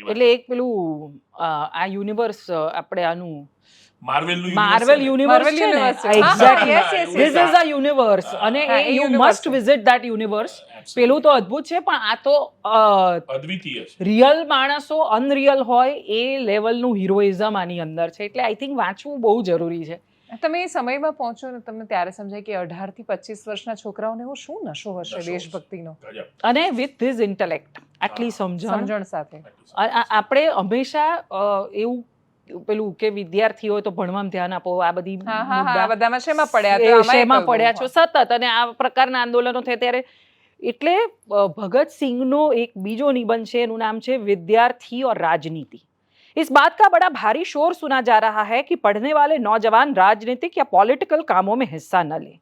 એટલે એક પેલું આ યુનિવર્સ આપણે આનું માર્વેલ યુનિવર્સ છે ને, exactly this is a universe, અને you must visit that universe. પેલું તો અદ્ભુત છે, પણ આ તો અદ્વિતીય છે. રિયલ માણસો અનરિયલ હોય એ લેવલનું હિરોઇઝમ આની અંદર છે. એટલે આઈ થિંક વાંચવું બહુ જરૂરી છે. તમે એ સમયમાં પહોંચો ને તમને ત્યારે સમજાય કે 18 થી 25 વર્ષના છોકરાઓને એવો શું નશો હશે દેશભક્તિનો, અને વિથ ધીસ ઇન્ટેલેક્ટ, આટલી સમજણ સાથે. આપણે હંમેશા એવું પેલું કે વિદ્યાર્થી હોય તો ભણવામાં ધ્યાન આપો, આ બધી બધામાં શેમાં પડ્યા છો સતત, અને આ પ્રકારના આંદોલનો થાય ત્યારે. એટલે ભગતસિંહનો એક બીજો નિબંધ છે, એનું નામ છે વિદ્યાर्थी और राजनीति. इस बात का बड़ा भारी शोर सुना जा रहा है कि पढ़ने वाले नौजवान राजनीतिक या पॉलिटिकल कामों में हिस्सा न लें.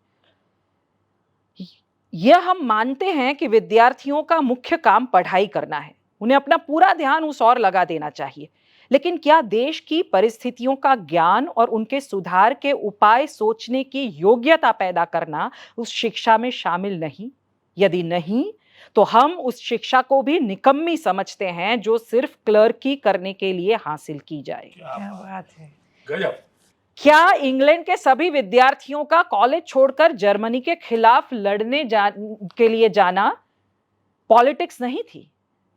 यह हम मानते हैं कि विद्यार्थियों का मुख्य काम पढ़ाई करना है, उन्हें अपना पूरा ध्यान उस ओर लगा देना चाहिए. लेकिन क्या देश की परिस्थितियों का ज्ञान और उनके सुधार के उपाय सोचने की योग्यता पैदा करना उस शिक्षा में शामिल नहीं? यदि नहीं तो हम उस शिक्षा को भी निकम्मी समझते हैं जो सिर्फ क्लर्की करने के लिए हासिल की जाए. क्या बात है. गजब. क्या इंग्लैंड के सभी विद्यार्थियों का कॉलेज छोड़कर जर्मनी के खिलाफ लड़ने के लिए जाना पॉलिटिक्स नहीं थी?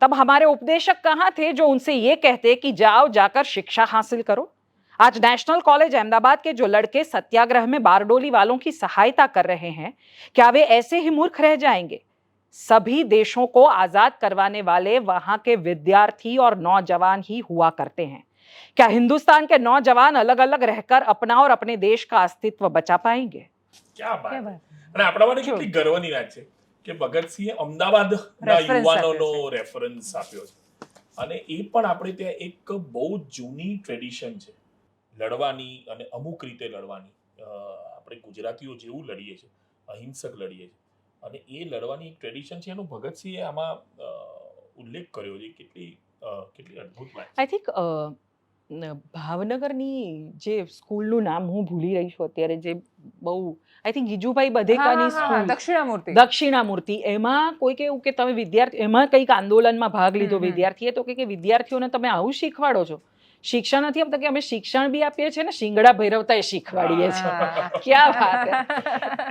तब हमारे उपदेशक कहाँ थे जो उनसे ये कहते कि जाओ जाकर शिक्षा हासिल करो? आज नेशनल कॉलेज अहमदाबाद के जो लड़के सत्याग्रह में बारडोली वालों की सहायता कर रहे हैं, क्या वे ऐसे ही मूर्ख रह जाएंगे? सभी देशों को आजाद करवाने वाले वहां के विद्यार्थी और नौजवान ही हुआ करते हैं. क्या हिंदुस्तान के नौजवान अलग अलग रहकर अपना और अपने देश का अस्तित्व बचा पाएंगे? क्या बात. અને આપણા માટે કેટલી ગર્વની વાત છે કે ભગતસિંહે અમદાવાદના યુવાનોનો રેફરન્સ આપ્યો છે, અને એ પણ આપણે ત્યાં એક બહુ જૂની ટ્રેડિશન છે લડવાની, અને અમુક રીતે લડવાની. આપણે ગુજરાતીઓ જેવું લડીએ છીએ, અહિંસક લડીએ છીએ, અને એ લડવાની એક ટ્રેડિશન છે, એનો ભગતસિંહે આમાં ઉલ્લેખ કર્યો છે. કેટલી અદ્ભુત વાત. આઈ થિંક ભાવનગરની જે સ્કૂલનું નામ હું ભૂલી રહી છું અત્યારે, જે બહુ આઈ થિંક ગીજુભાઈ બધેકાની સ્કૂલ, દક્ષિણામૂર્તિ. દક્ષિણામૂર્તિ, એમાં કોઈક એવું કે તમે વિદ્યાર્થી, એમાં કંઈક આંદોલનમાં ભાગ લીધો વિદ્યાર્થીએ, તો કે વિદ્યાર્થીઓને તમે આવું શીખવાડો છો, શિક્ષણ નથી આપતા, કે અમે શિક્ષણ બી આપીએ છીએ ને શિંગડા ભૈરવતા શીખવાડીએ છીએ. ક્યાં વાત હે!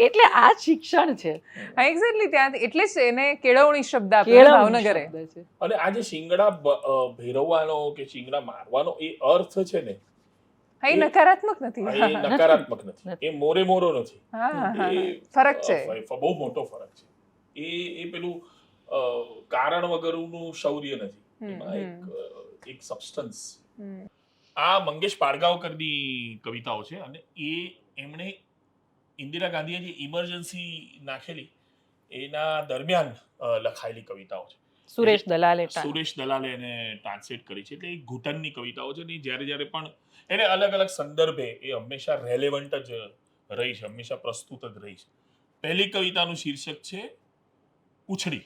એટલે આ શિક્ષણ છે. એક્ઝેક્ટલી, ત્યાં એટલે જ એને કેળવણી શબ્દ આપ્યો ભાવનગરે. અને આ જે શિંગડા ભેરવવાનો કે શિંગડા મારવાનો એ અર્થ છે ને, એ નકારાત્મક નથી, એ નકારાત્મક નથી, એ મોરે મોરો નથી. ફરક છે, બહુ મોટો ફરક છે. એ પેલું કારણ વગરનું શૌર્ય નથી, એમાં એક સબસ્ટન્સ. આ મંગેશ પાડગાંવકરની કવિતાઓ છે, અને એમણે ઇન્દિરા ગાંધીએ જે ઇમરજન્સી નાખેલી એના દરમિયાન લખાયેલી કવિતાઓ છે. સુરેશ દલાલે એને ટ્રાન્સલેટ કરી છે. એટલે એ ઘૂંટણની કવિતાઓ છે ને, જ્યારે જ્યારે પણ એને અલગ અલગ સંદર્ભે એ હંમેશા રેલેવન્ટ જ રહી છે, હંમેશા પ્રસ્તુત જ રહી છે. પહેલી કવિતાનું શીર્ષક છે પૂંછડી.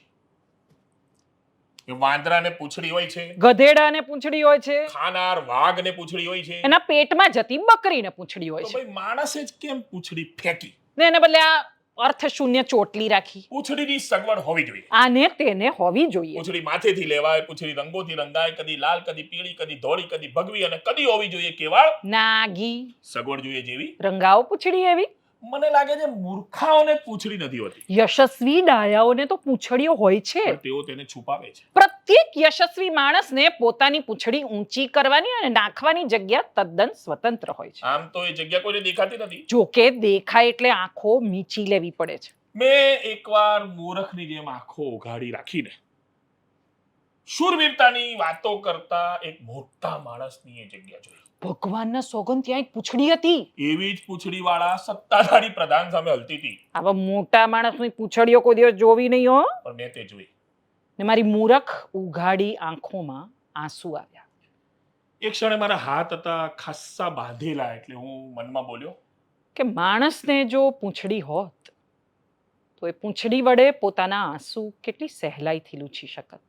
વાંદરાને પૂંછડી હોય છે, ગધેડાને પૂંછડી હોય છે, ખાનાર વાઘને પૂંછડી હોય છે, એના પેટમાં જતી બકરીને પૂંછડી હોય તો છે. ભાઈ માણસે જ કેમ પૂંછડી ફેંકી ને એને બદલે આ અર્થ શૂન્ય ચોટલી રાખી? પૂંછડીની સગવડ હોવી જોઈએ. આને તેને હોવી જોઈએ. પૂંછડી માથેથી લેવાય, પૂંછડી રંગોથી રંગાય, કદી લાલ, કદી પીળી, કદી ધોળી, કદી ભગવી, અને કદી હોવી જોઈએ કેવળ નાગી. સગવડ જોઈએ જેવી રંગાઓ પૂંછડી એવી. મને લાગે છે મૂર્ખાઓને પૂંછડી નથી હોતી, યશસ્વી ડાયાઓને તો પૂંછડીઓ હોય છે, પણ તેઓ તેને છુપાવે છે. પ્રત્યેક યશસ્વી માણસને પોતાની પૂંછડી ઊંચી કરવાની અને નાખવાની જગ્યા તદ્દન સ્વતંત્ર હોય છે. આમ તો એ જગ્યા કોઈને દેખાતી નથી. જોકે દેખાય એટલે આંખો મીચી લેવી પડે છે. મેં એકવાર મૂર્ખની જેમ આંખો ઉઘાડી રાખીને શૂરવીરતાની વાતો કરતા એક મોટા માણસની એ જગ્યા જોઈ. ભગવાનના સોગંદ ત્યાં એક પૂંછડી હતી. એવી જ પૂંછડી વાળા સત્તાધારી પ્રધાન સામે હલતી હતી. આવા મોટા માણસની પૂંછડીઓ કોઈ દિવસ જોવી નહીં હો. પણ મેં તે જોઈ. ને મારી મૂરખ ઉઘાડી આંખોમાં આંસુ આવ્યા. એક ક્ષણે મારા હાથ હતા ખાસ્સા બાંધેલા, એટલે હું મનમાં બોલ્યો કે માણસને જો પૂંછડી હોત તો એ પૂંછડી વડે પોતાના આંસુ કેટલી સહેલાઈથી લૂછી શકત.